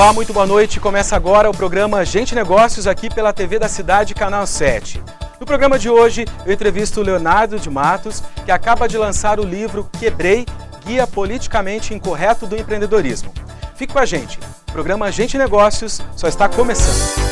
Olá, muito boa noite. Começa agora o programa Gente Negócios aqui pela TV da Cidade, Canal 7. No programa de hoje, eu entrevisto o Leonardo de Matos, que acaba de lançar o livro Quebrei, Guia Politicamente Incorreto do Empreendedorismo. Fique com a gente. O programa Gente Negócios só está começando.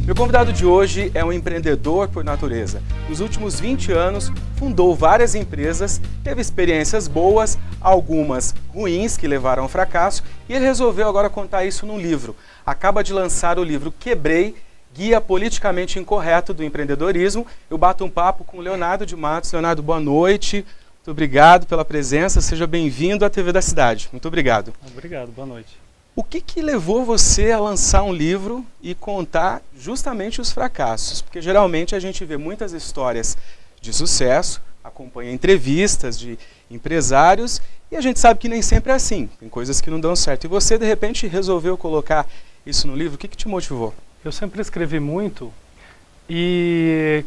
O convidado de hoje é um empreendedor por natureza. Nos últimos 20 anos, fundou várias empresas, teve experiências boas, algumas ruins que levaram ao fracasso, e ele resolveu agora contar isso num livro. Acaba de lançar o livro Quebrei, Guia Politicamente Incorreto do Empreendedorismo. Eu bato um papo com o Leonardo de Matos. Leonardo, boa noite. Muito obrigado pela presença. Seja bem-vindo à TV da Cidade. Muito obrigado. Obrigado, boa noite. O que levou você a lançar um livro e contar justamente os fracassos? Porque geralmente a gente vê muitas histórias de sucesso, acompanha entrevistas de empresários e a gente sabe que nem sempre é assim, tem coisas que não dão certo. E você, de repente, resolveu colocar isso no livro. O que te motivou? Eu sempre escrevi muito e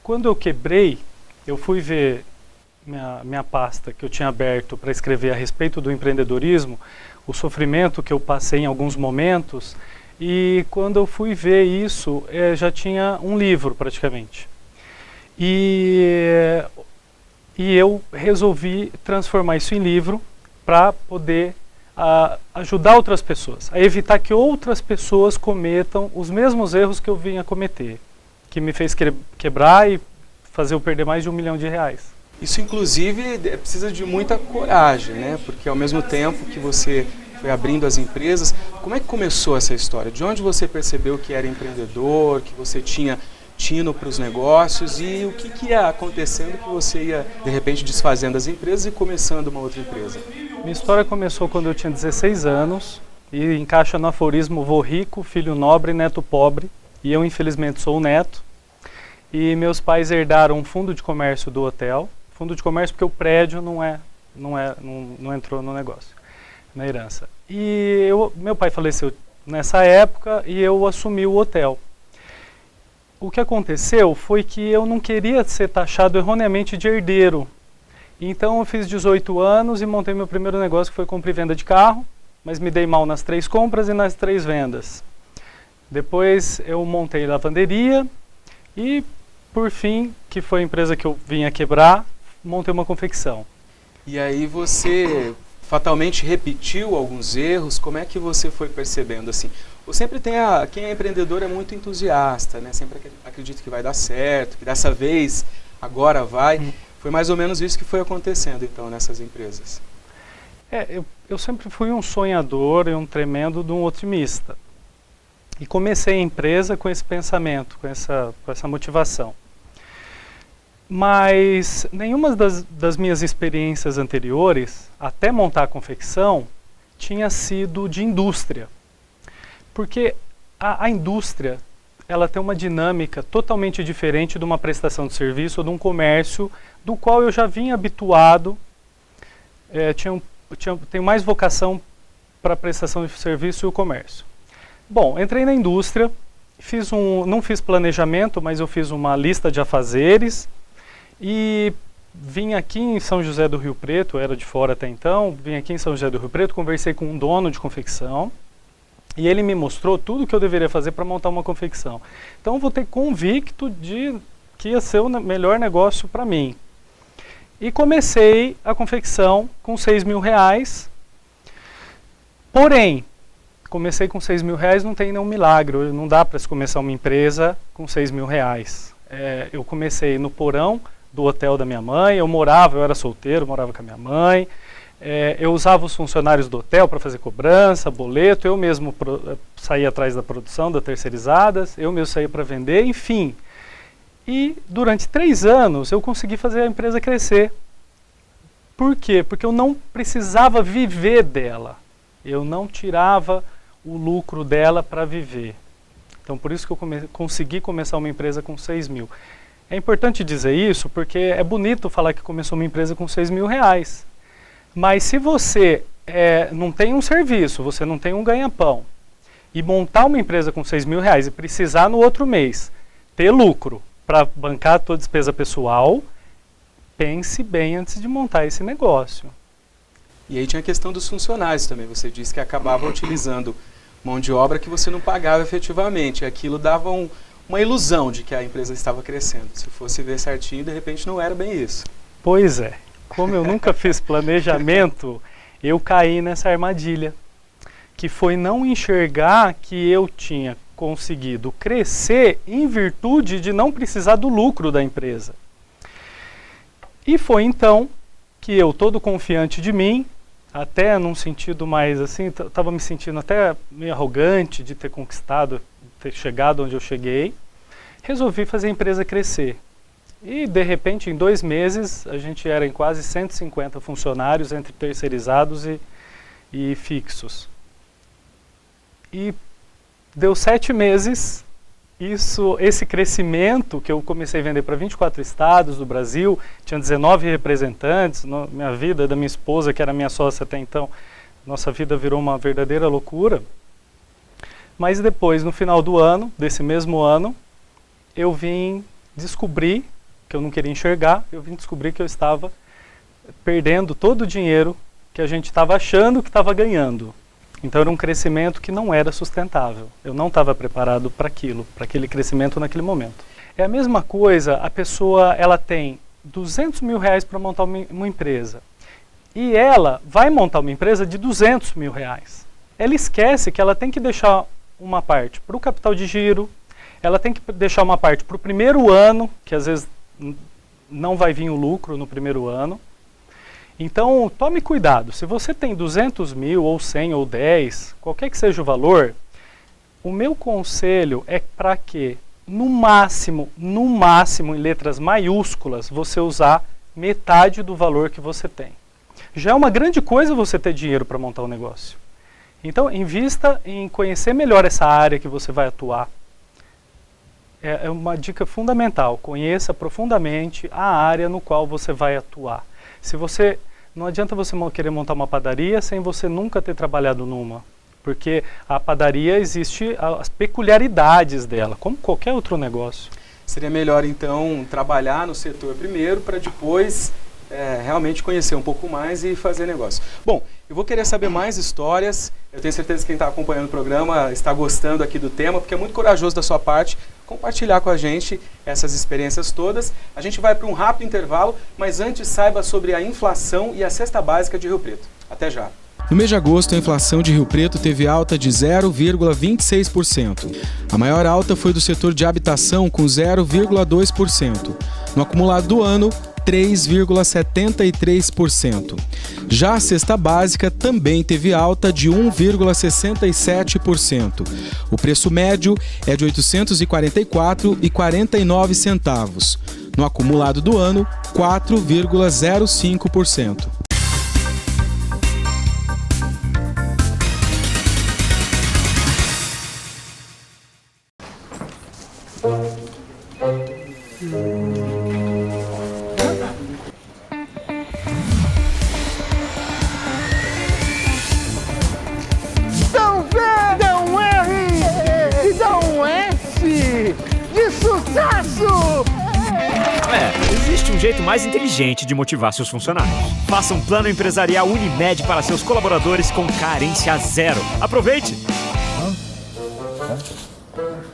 quando eu quebrei, eu fui ver minha pasta que eu tinha aberto para escrever a respeito do empreendedorismo, o sofrimento que eu passei em alguns momentos, e quando eu fui ver isso, já tinha um livro praticamente. E eu resolvi transformar isso em livro para poder ajudar outras pessoas, a evitar que outras pessoas cometam os mesmos erros que eu vinha cometer, que me fez quebrar e fazer eu perder mais de R$1 milhão. Isso, inclusive, precisa de muita coragem, né? Porque ao mesmo tempo que você foi abrindo as empresas, como é que começou essa história? De onde você percebeu que era empreendedor, que você tinha tino para os negócios e o que ia acontecendo que você ia, de repente, desfazendo as empresas e começando uma outra empresa? Minha história começou quando eu tinha 16 anos e encaixa no aforismo: vô rico, filho nobre, neto pobre. E eu, infelizmente, sou o neto. E meus pais herdaram um fundo de comércio do hotel. Fundo de comércio porque o prédio não entrou no negócio, na herança. E meu pai faleceu nessa época e eu assumi o hotel. O que aconteceu foi que eu não queria ser taxado erroneamente de herdeiro. Então eu fiz 18 anos e montei meu primeiro negócio, que foi compra e venda de carro, mas me dei mal nas 3 compras e nas 3 vendas. Depois eu montei lavanderia e, por fim, que foi a empresa que eu vinha quebrar, montei uma confecção. E aí você fatalmente repetiu alguns erros? Como é que você foi percebendo assim? Ou sempre tem quem é empreendedor é muito entusiasta, né? Sempre acredita que vai dar certo, que dessa vez, agora vai. Foi mais ou menos isso que foi acontecendo então nessas empresas. Eu sempre fui um sonhador e um tremendo de um otimista. E comecei a empresa com esse pensamento, com essa motivação. Mas nenhuma das minhas experiências anteriores, até montar a confecção, tinha sido de indústria. Porque a indústria, ela tem uma dinâmica totalmente diferente de uma prestação de serviço ou de um comércio do qual eu já vinha habituado, tenho mais vocação para a prestação de serviço e o comércio. Bom, entrei na indústria, não fiz planejamento, mas eu fiz uma lista de afazeres, e vim aqui em São José do Rio Preto, eu era de fora até então, vim aqui em São José do Rio Preto, conversei com um dono de confecção e ele me mostrou tudo o que eu deveria fazer para montar uma confecção. Então eu voltei convicto de que ia ser o melhor negócio para mim. E comecei a confecção com R$6 mil, porém, comecei com R$6 mil, não tem nenhum milagre, não dá para se começar uma empresa com R$6 mil. Eu comecei no porão do hotel da minha mãe, eu era solteiro, morava com a minha mãe, eu usava os funcionários do hotel para fazer cobrança, boleto, eu mesmo saía atrás da produção, das terceirizadas, eu mesmo saía para vender, enfim. E durante 3 anos eu consegui fazer a empresa crescer. Por quê? Porque eu não precisava viver dela. Eu não tirava o lucro dela para viver. Então, por isso que eu consegui começar uma empresa com 6 mil. É importante dizer isso porque é bonito falar que começou uma empresa com 6 mil reais. Mas se você não tem um serviço, você não tem um ganha-pão, e montar uma empresa com 6 mil reais e precisar no outro mês ter lucro para bancar a tua despesa pessoal, pense bem antes de montar esse negócio. E aí tinha a questão dos funcionários também. Você disse que acabava utilizando mão de obra que você não pagava efetivamente. Aquilo dava uma ilusão de que a empresa estava crescendo. Se fosse ver certinho, de repente não era bem isso. Pois é. Como eu nunca fiz planejamento, eu caí nessa armadilha, que foi não enxergar que eu tinha conseguido crescer em virtude de não precisar do lucro da empresa. E foi então que eu, todo confiante de mim, até num sentido mais assim, estava me sentindo até meio arrogante de ter conquistado, ter chegado onde eu cheguei, resolvi fazer a empresa crescer. E de repente, em 2 meses, a gente era em quase 150 funcionários, entre terceirizados e fixos. E deu 7 meses, esse crescimento que eu comecei a vender para 24 estados do Brasil, tinha 19 representantes, minha vida, da minha esposa, que era minha sócia até então, nossa vida virou uma verdadeira loucura. Mas depois, no final do ano, desse mesmo ano, eu vim descobrir, que eu não queria enxergar, eu vim descobrir que eu estava perdendo todo o dinheiro que a gente estava achando que estava ganhando. Então era um crescimento que não era sustentável. Eu não estava preparado para aquilo, para aquele crescimento naquele momento. É a mesma coisa, a pessoa ela tem 200 mil reais para montar uma empresa. E ela vai montar uma empresa de 200 mil reais. Ela esquece que ela tem que deixar uma parte para o capital de giro, ela tem que deixar uma parte para o primeiro ano, que às vezes não vai vir o lucro no primeiro ano. Então, tome cuidado. Se você tem 200 mil, ou 100, ou 10, qualquer que seja o valor, o meu conselho é para que, no máximo, em letras maiúsculas, você usar metade do valor que você tem. Já é uma grande coisa você ter dinheiro para montar um negócio. Então, invista em conhecer melhor essa área que você vai atuar. É uma dica fundamental. Conheça profundamente a área no qual você vai atuar. Não adianta você querer montar uma padaria sem você nunca ter trabalhado numa. Porque a padaria existe as peculiaridades dela, como qualquer outro negócio. Seria melhor, então, trabalhar no setor primeiro para depois realmente conhecer um pouco mais e fazer negócio. Bom, eu vou querer saber mais histórias. Eu tenho certeza que quem está acompanhando o programa está gostando aqui do tema, porque é muito corajoso da sua parte compartilhar com a gente essas experiências todas. A gente vai para um rápido intervalo, mas antes saiba sobre a inflação e a cesta básica de Rio Preto. Até já! No mês de agosto, a inflação de Rio Preto teve alta de 0,26%. A maior alta foi do setor de habitação, com 0,2%. No acumulado do ano, 3,73%. Já a cesta básica também teve alta de 1,67%. O preço médio é de R$ 844,49. No acumulado do ano, 4,05%. Existe um jeito mais inteligente de motivar seus funcionários. Faça um plano empresarial Unimed para seus colaboradores com carência zero. Aproveite!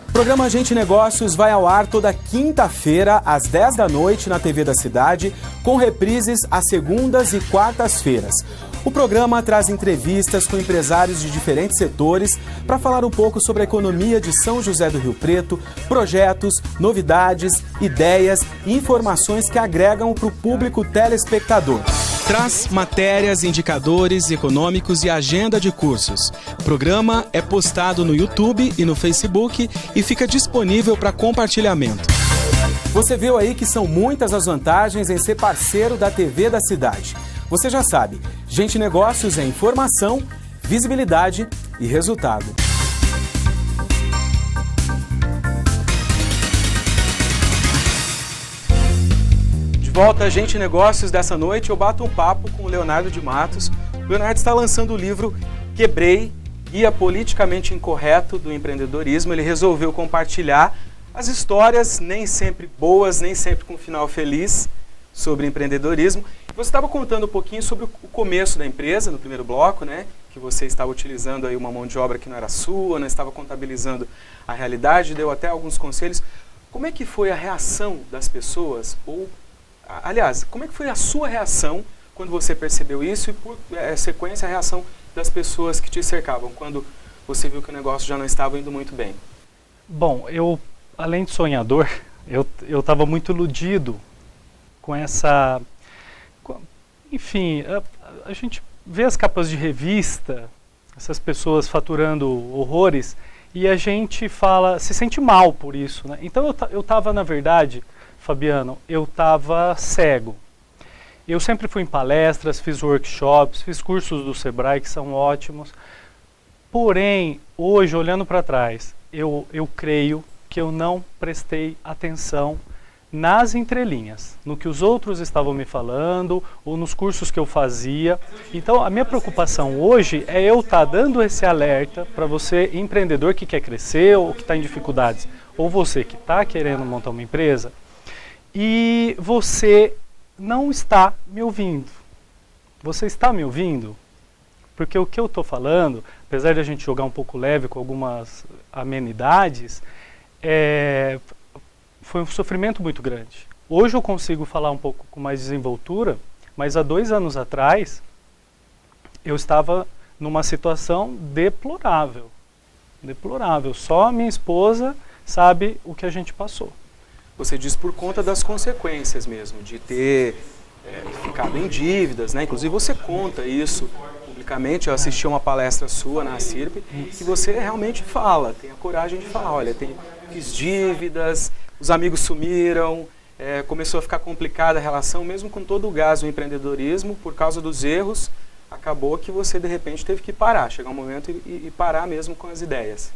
O programa Agente Negócios vai ao ar toda quinta-feira, às 10 da noite, na TV da cidade, com reprises às segundas e quartas-feiras. O programa traz entrevistas com empresários de diferentes setores para falar um pouco sobre a economia de São José do Rio Preto, projetos, novidades, ideias e informações que agregam para o público telespectador. Traz matérias, indicadores econômicos e agenda de cursos. O programa é postado no YouTube e no Facebook e fica disponível para compartilhamento. Você viu aí que são muitas as vantagens em ser parceiro da TV da cidade. Você já sabe, Gente Negócios é informação, visibilidade e resultado. De volta a Gente Negócios dessa noite, eu bato um papo com o Leonardo de Matos. O Leonardo está lançando o livro Quebrei, Guia Politicamente Incorreto do Empreendedorismo. Ele resolveu compartilhar as histórias, nem sempre boas, nem sempre com final feliz, sobre empreendedorismo. Você estava contando um pouquinho sobre o começo da empresa, no primeiro bloco, né? Que você estava utilizando aí uma mão de obra que não era sua, não estava contabilizando a realidade, deu até alguns conselhos. Como é que foi a reação das pessoas? Aliás, como é que foi a sua reação quando você percebeu isso e, por sequência, a reação das pessoas que te cercavam, quando você viu que o negócio já não estava indo muito bem? Bom, eu, além de sonhador, eu estava muito iludido com essa... Enfim, a gente vê as capas de revista, essas pessoas faturando horrores, e a gente se sente mal por isso, né? Então eu estava, na verdade, Fabiano, eu estava cego. Eu sempre fui em palestras, fiz workshops, fiz cursos do Sebrae que são ótimos. Porém, hoje, olhando para trás, eu creio que eu não prestei atenção nas entrelinhas, no que os outros estavam me falando ou nos cursos que eu fazia. Então, a minha preocupação hoje é eu estar dando esse alerta para você, empreendedor que quer crescer ou que está em dificuldades, ou você que está querendo montar uma empresa e você não está me ouvindo. Você está me ouvindo? Porque o que eu estou falando, apesar de a gente jogar um pouco leve com algumas amenidades, foi um sofrimento muito grande. Hoje eu consigo falar um pouco com mais desenvoltura, mas há 2 anos atrás eu estava numa situação deplorável. Deplorável. Só a minha esposa sabe o que a gente passou. Você diz por conta das consequências mesmo, de ter ficado em dívidas, né? Inclusive você conta isso publicamente. Eu assisti uma palestra sua na ACIRP que você realmente fala, tem a coragem de falar, olha, fiz dívidas, os amigos sumiram, começou a ficar complicada a relação, mesmo com todo o gás do empreendedorismo, por causa dos erros, acabou que você de repente teve que parar, chegar um momento e parar mesmo com as ideias.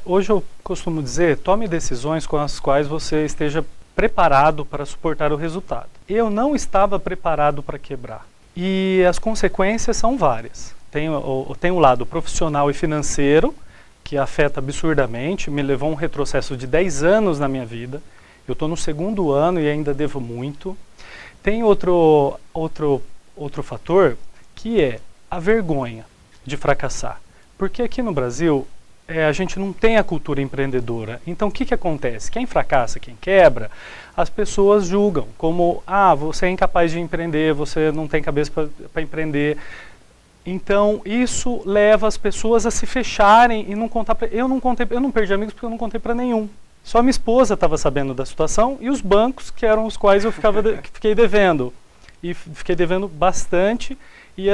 Hoje eu costumo dizer, tome decisões com as quais você esteja preparado para suportar o resultado. Eu não estava preparado para quebrar. E as consequências são várias. Tem o lado profissional e financeiro, que afeta absurdamente, me levou a um retrocesso de 10 anos na minha vida. Eu estou no 2º ano e ainda devo muito. Tem outro fator, que é a vergonha de fracassar. Porque aqui no Brasil, a gente não tem a cultura empreendedora. Então, o que acontece? Quem fracassa, quem quebra, as pessoas julgam como, você é incapaz de empreender, você não tem cabeça para empreender. Então, isso leva as pessoas a se fecharem e não contar para... Eu não perdi amigos porque eu não contei para nenhum. Só minha esposa estava sabendo da situação e os bancos, que eram os quais eu fiquei devendo. E fiquei devendo bastante. E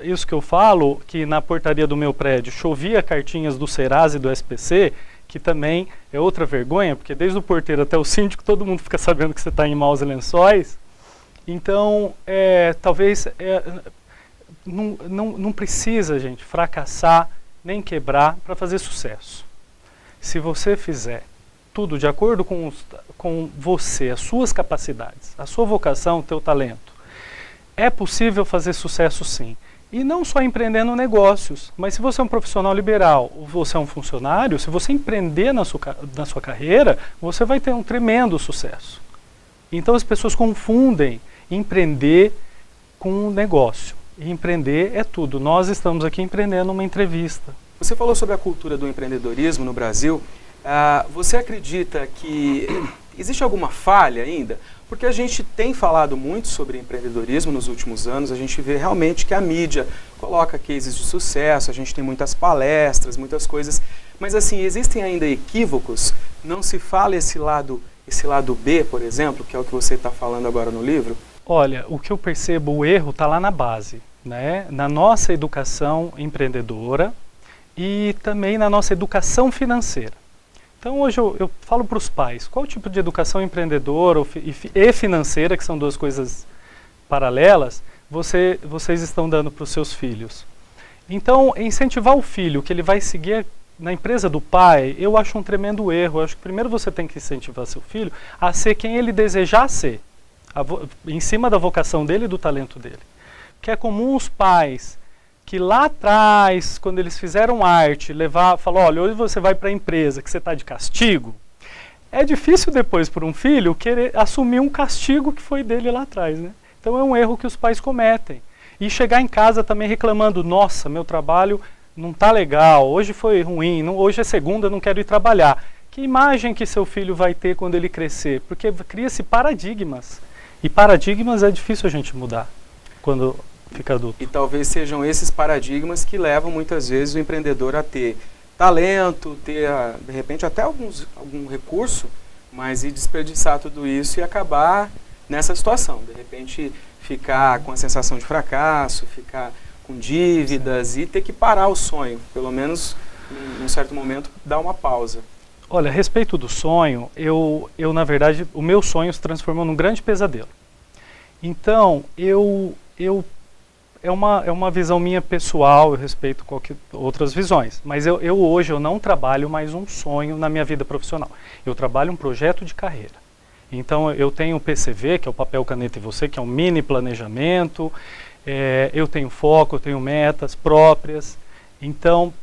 isso que eu falo, que na portaria do meu prédio chovia cartinhas do Serasa e do SPC, que também é outra vergonha, porque desde o porteiro até o síndico, todo mundo fica sabendo que você está em maus lençóis. Então, talvez... Não precisa, gente, fracassar nem quebrar para fazer sucesso. Se você fizer tudo de acordo com você, as suas capacidades, a sua vocação, o teu talento, é possível fazer sucesso sim. E não só empreendendo negócios, mas se você é um profissional liberal ou você é um funcionário, se você empreender na sua carreira, você vai ter um tremendo sucesso. Então as pessoas confundem empreender com negócio. E empreender é tudo. Nós estamos aqui empreendendo uma entrevista. Você falou sobre a cultura do empreendedorismo no Brasil. Você acredita que existe alguma falha ainda? Porque a gente tem falado muito sobre empreendedorismo nos últimos anos, a gente vê realmente que a mídia coloca cases de sucesso, a gente tem muitas palestras, muitas coisas, mas assim, existem ainda equívocos? Não se fala esse lado B, por exemplo, que é o que você está falando agora no livro? Olha, o que eu percebo, o erro está lá na base, né? Na nossa educação empreendedora e também na nossa educação financeira. Então hoje eu falo para os pais, qual tipo de educação empreendedora e financeira, que são duas coisas paralelas, vocês estão dando para os seus filhos? Então, incentivar o filho que ele vai seguir na empresa do pai, eu acho um tremendo erro. Eu acho que primeiro você tem que incentivar seu filho a ser quem ele desejar ser, em cima da vocação dele e do talento dele. Que é comum os pais que lá atrás, quando eles fizeram arte, falou, olha, hoje você vai para a empresa que você está de castigo. É difícil depois para um filho querer assumir um castigo que foi dele lá atrás, né? Então é um erro que os pais cometem. E chegar em casa também reclamando, nossa, meu trabalho não tá legal, hoje foi ruim, hoje é segunda, não quero ir trabalhar. Que imagem que seu filho vai ter quando ele crescer? Porque cria-se paradigmas. E paradigmas é difícil a gente mudar quando fica adulto. E talvez sejam esses paradigmas que levam muitas vezes o empreendedor a ter talento, ter de repente até algum recurso, mas ir desperdiçar tudo isso e acabar nessa situação. De repente ficar com a sensação de fracasso, ficar com dívidas e ter que parar o sonho, pelo menos em um certo momento dar uma pausa. Olha, a respeito do sonho, eu na verdade, o meu sonho se transformou num grande pesadelo. Então, é uma visão minha pessoal, eu respeito outras visões, mas hoje eu não trabalho mais um sonho na minha vida profissional. Eu trabalho um projeto de carreira. Então, eu tenho o PCV, que é o papel, caneta e você, que é um mini planejamento, eu tenho foco, eu tenho metas próprias. Então,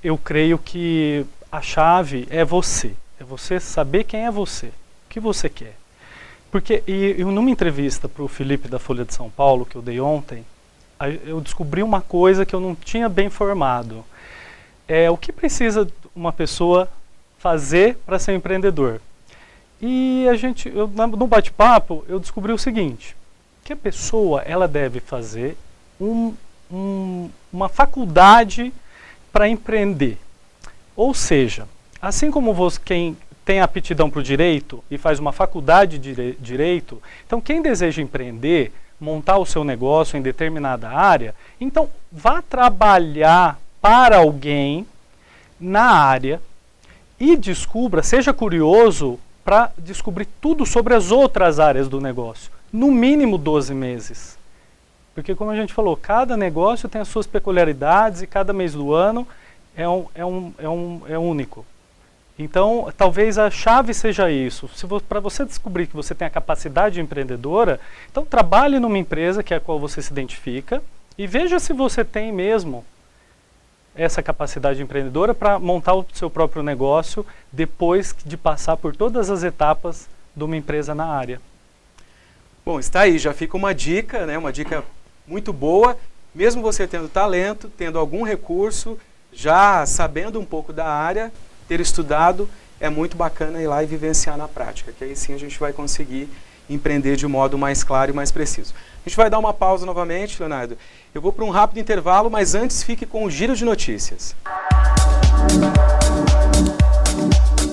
eu creio que a chave é você saber quem é você, o que você quer. Porque, eu numa entrevista para o Felipe da Folha de São Paulo, que eu dei ontem, eu descobri uma coisa que eu não tinha bem formado. O que precisa uma pessoa fazer para ser um empreendedor? E no bate-papo, eu descobri o seguinte, que a pessoa ela deve fazer uma faculdade para empreender. Ou seja, assim como quem tem aptidão para o direito e faz uma faculdade de direito, então quem deseja empreender, montar o seu negócio em determinada área, então vá trabalhar para alguém na área e descubra, seja curioso para descobrir tudo sobre as outras áreas do negócio, no mínimo 12 meses. Porque como a gente falou, cada negócio tem as suas peculiaridades e cada mês do ano é único. Então, talvez a chave seja isso. Para você descobrir que você tem a capacidade empreendedora, então trabalhe numa empresa que é a qual você se identifica e veja se você tem mesmo essa capacidade empreendedora para montar o seu próprio negócio depois de passar por todas as etapas de uma empresa na área. Bom, está aí, já fica uma dica, né? Uma dica muito boa, mesmo você tendo talento, tendo algum recurso, já sabendo um pouco da área, ter estudado, é muito bacana ir lá e vivenciar na prática, que aí sim a gente vai conseguir empreender de um modo mais claro e mais preciso. A gente vai dar uma pausa novamente, Leonardo. Eu vou para um rápido intervalo, mas antes fique com o Giro de Notícias.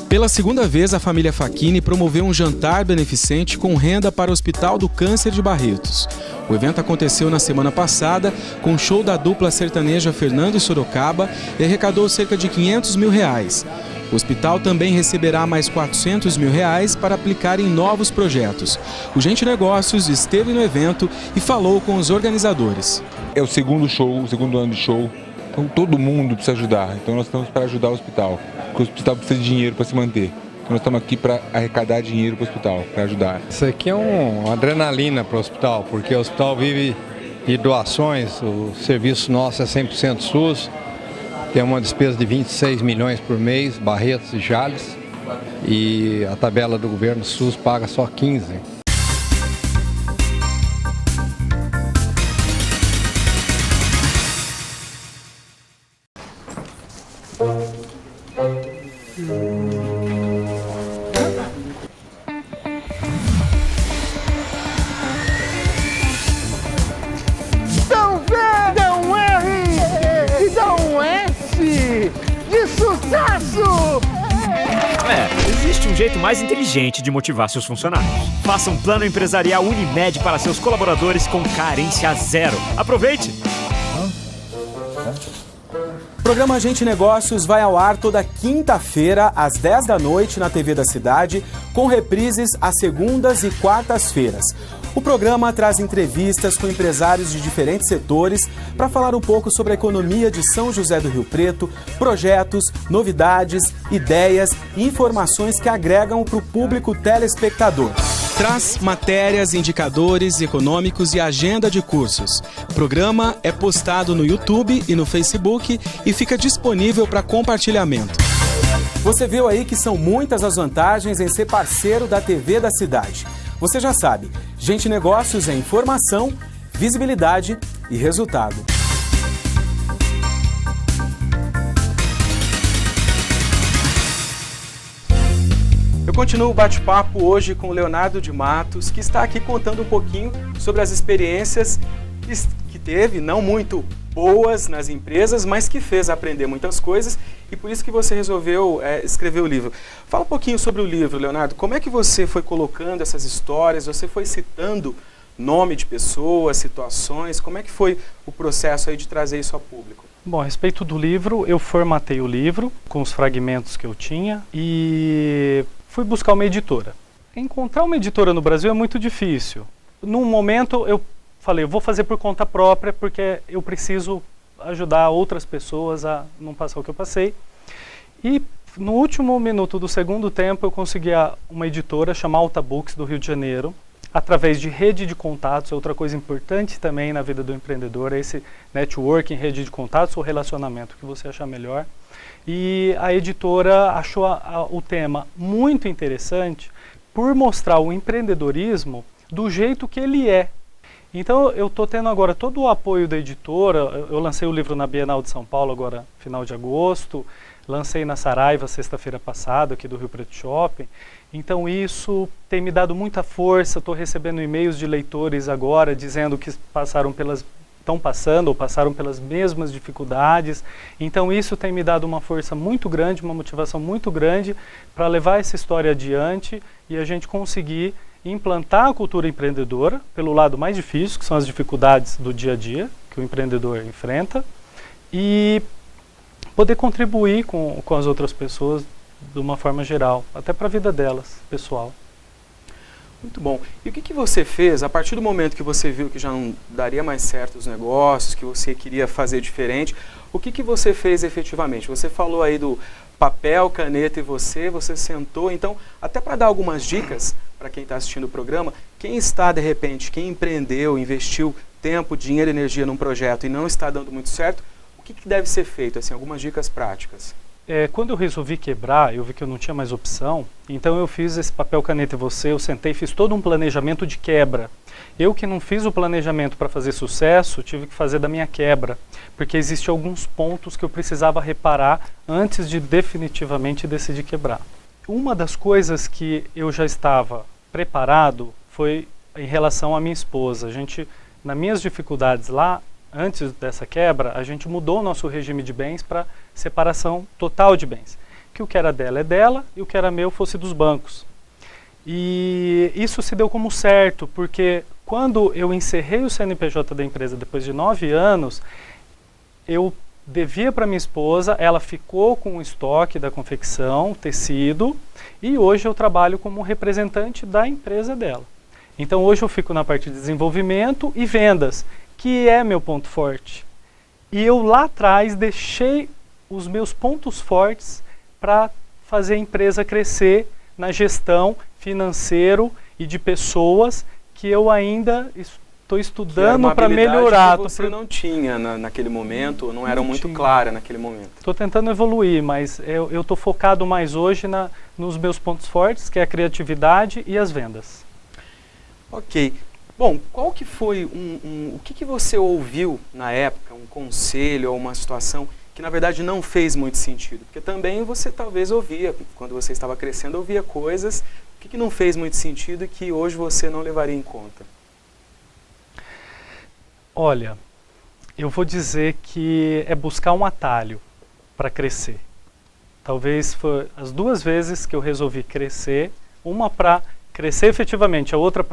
Pela segunda vez, a família Facchini promoveu um jantar beneficente com renda para o Hospital do Câncer de Barretos. O evento aconteceu na semana passada com o show da dupla sertaneja Fernando e Sorocaba e arrecadou cerca de R$500 mil. O hospital também receberá mais R$400 mil para aplicar em novos projetos. O Gente Negócios esteve no evento e falou com os organizadores. É o segundo ano de show, então todo mundo precisa ajudar. Então nós estamos para ajudar o hospital, porque o hospital precisa de dinheiro para se manter. Então nós estamos aqui para arrecadar dinheiro para o hospital, para ajudar. Isso aqui é uma adrenalina para o hospital, porque o hospital vive de doações, o serviço nosso é 100% SUS. Tem uma despesa de 26 milhões por mês, Barretos e Jales, e a tabela do governo SUS paga só 15. Existe um jeito mais inteligente de motivar seus funcionários. Faça um plano empresarial Unimed para seus colaboradores com carência zero. Aproveite! O programa Gente Negócios vai ao ar toda quinta-feira, às 10 da noite, na TV da Cidade, com reprises às segundas e quartas-feiras. O programa traz entrevistas com empresários de diferentes setores para falar um pouco sobre a economia de São José do Rio Preto, projetos, novidades, ideias e informações que agregam para o público telespectador. Traz matérias, indicadores econômicos e agenda de cursos. O programa é postado no YouTube e no Facebook e fica disponível para compartilhamento. Você viu aí que são muitas as vantagens em ser parceiro da TV da cidade. Você já sabe, Gente Negócios é informação, visibilidade e resultado. Eu continuo o bate-papo hoje com o Leonardo de Matos, que está aqui contando um pouquinho sobre as experiências que teve, não muito boas nas empresas, mas que fez aprender muitas coisas e por isso que você resolveu escrever o livro. Fala um pouquinho sobre o livro, Leonardo. Como é que você foi colocando essas histórias? Você foi citando nome de pessoas, situações? Como é que foi o processo aí de trazer isso a público? Bom, a respeito do livro, eu formatei o livro com os fragmentos que eu tinha e fui buscar uma editora. Encontrar uma editora no Brasil é muito difícil. Num momento eu falei, eu vou fazer por conta própria porque eu preciso ajudar outras pessoas a não passar o que eu passei. E no último minuto do segundo tempo eu consegui uma editora chamada Alta Books do Rio de Janeiro, através de rede de contatos. Outra coisa importante também na vida do empreendedor é esse networking, rede de contatos ou relacionamento, que você achar melhor. E a editora achou o tema muito interessante por mostrar o empreendedorismo do jeito que ele é. Então eu estou tendo agora todo o apoio da editora. Eu lancei o livro na Bienal de São Paulo agora, final de agosto. Lancei na Saraiva sexta-feira passada, aqui do Rio Preto Shopping. Então isso tem me dado muita força. Estou recebendo e-mails de leitores agora dizendo que estão passando ou passaram pelas mesmas dificuldades. Então isso tem me dado uma força muito grande, uma motivação muito grande para levar essa história adiante e a gente conseguir implantar a cultura empreendedora pelo lado mais difícil, que são as dificuldades do dia a dia que o empreendedor enfrenta, e poder contribuir com as outras pessoas de uma forma geral, até para a vida delas, pessoal. Muito bom. E o que você fez a partir do momento que você viu que já não daria mais certo os negócios, que você queria fazer diferente? O que você fez efetivamente? Você falou aí do papel, caneta e você sentou. Então, até para dar algumas dicas para quem está assistindo o programa, quem está, de repente, quem empreendeu, investiu tempo, dinheiro e energia num projeto e não está dando muito certo, o que deve ser feito? Assim, algumas dicas práticas. Quando eu resolvi quebrar, eu vi que eu não tinha mais opção, então eu fiz esse papel, caneta e você, eu sentei e fiz todo um planejamento de quebra. Eu que não fiz o planejamento para fazer sucesso, tive que fazer da minha quebra, porque existiam alguns pontos que eu precisava reparar antes de definitivamente decidir quebrar. Uma das coisas que eu já estava preparado foi em relação à minha esposa. Nas minhas dificuldades lá, antes dessa quebra, a gente mudou o nosso regime de bens para separação total de bens. Que o que era dela é dela e o que era meu fosse dos bancos. E isso se deu como certo, porque quando eu encerrei o CNPJ da empresa depois de 9 anos, eu devia para minha esposa, ela ficou com o estoque da confecção, tecido, e hoje eu trabalho como representante da empresa dela. Então hoje eu fico na parte de desenvolvimento e vendas, que é meu ponto forte. E eu lá atrás deixei os meus pontos fortes para fazer a empresa crescer na gestão financeiro e de pessoas que eu ainda estou estudando para melhorar. Que você não tinha naquele momento, não era muito clara naquele momento. Estou tentando evoluir, mas eu estou focado mais hoje nos meus pontos fortes, que é a criatividade e as vendas. Ok. Bom, qual que foi o que você ouviu na época, um conselho ou uma situação que na verdade não fez muito sentido? Porque também você talvez ouvia, quando você estava crescendo, ouvia coisas, o que não fez muito sentido e que hoje você não levaria em conta? Olha, eu vou dizer que é buscar um atalho para crescer. Talvez foi as 2 vezes que eu resolvi crescer, uma para crescer efetivamente, a outra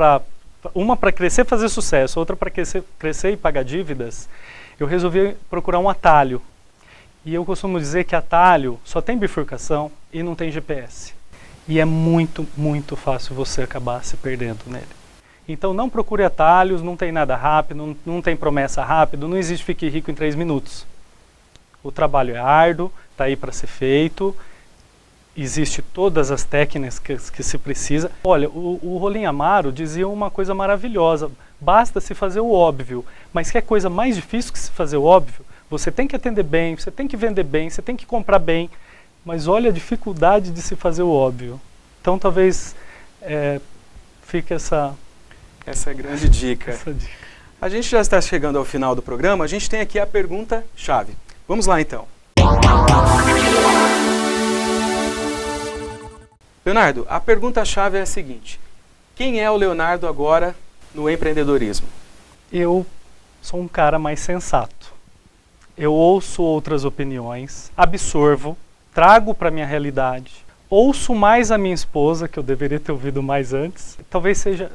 uma para crescer e fazer sucesso, outra para crescer e pagar dívidas, eu resolvi procurar um atalho. E eu costumo dizer que atalho só tem bifurcação e não tem GPS. E é muito, muito fácil você acabar se perdendo nele. Então não procure atalhos, não tem nada rápido, não tem promessa rápido, não existe fique rico em 3 minutos. O trabalho é árduo, está aí para ser feito, existe todas as técnicas que se precisa. Olha, o Rolim Amaro dizia uma coisa maravilhosa, basta se fazer o óbvio, mas que é coisa mais difícil que se fazer o óbvio? Você tem que atender bem, você tem que vender bem, você tem que comprar bem, mas olha a dificuldade de se fazer o óbvio. Então talvez fique essa grande dica. Essa dica. A gente já está chegando ao final do programa, a gente tem aqui a pergunta-chave. Vamos lá então. Leonardo, a pergunta-chave é a seguinte: quem é o Leonardo agora no empreendedorismo? Eu sou um cara mais sensato. Eu ouço outras opiniões, absorvo, trago para a minha realidade, ouço mais a minha esposa, que eu deveria ter ouvido mais antes. Talvez seja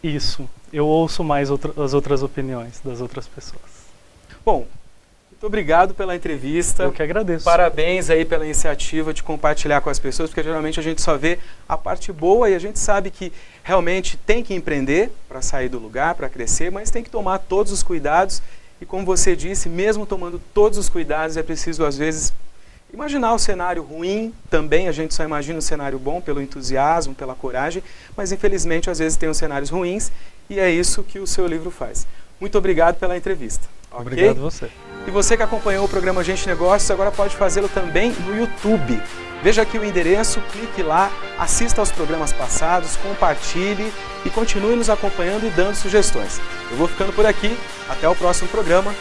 isso. Eu ouço mais as outras opiniões das outras pessoas. Bom, muito obrigado pela entrevista. Eu que agradeço. Parabéns aí pela iniciativa de compartilhar com as pessoas, porque geralmente a gente só vê a parte boa e a gente sabe que realmente tem que empreender para sair do lugar, para crescer, mas tem que tomar todos os cuidados. E como você disse, mesmo tomando todos os cuidados, é preciso às vezes imaginar o cenário ruim também. A gente só imagina o cenário bom pelo entusiasmo, pela coragem, mas infelizmente às vezes tem os cenários ruins e é isso que o seu livro faz. Muito obrigado pela entrevista. Obrigado a você. E você que acompanhou o programa Gente Negócios, agora pode fazê-lo também no YouTube. Veja aqui o endereço, clique lá, assista aos programas passados, compartilhe e continue nos acompanhando e dando sugestões. Eu vou ficando por aqui, até o próximo programa.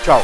Tchau!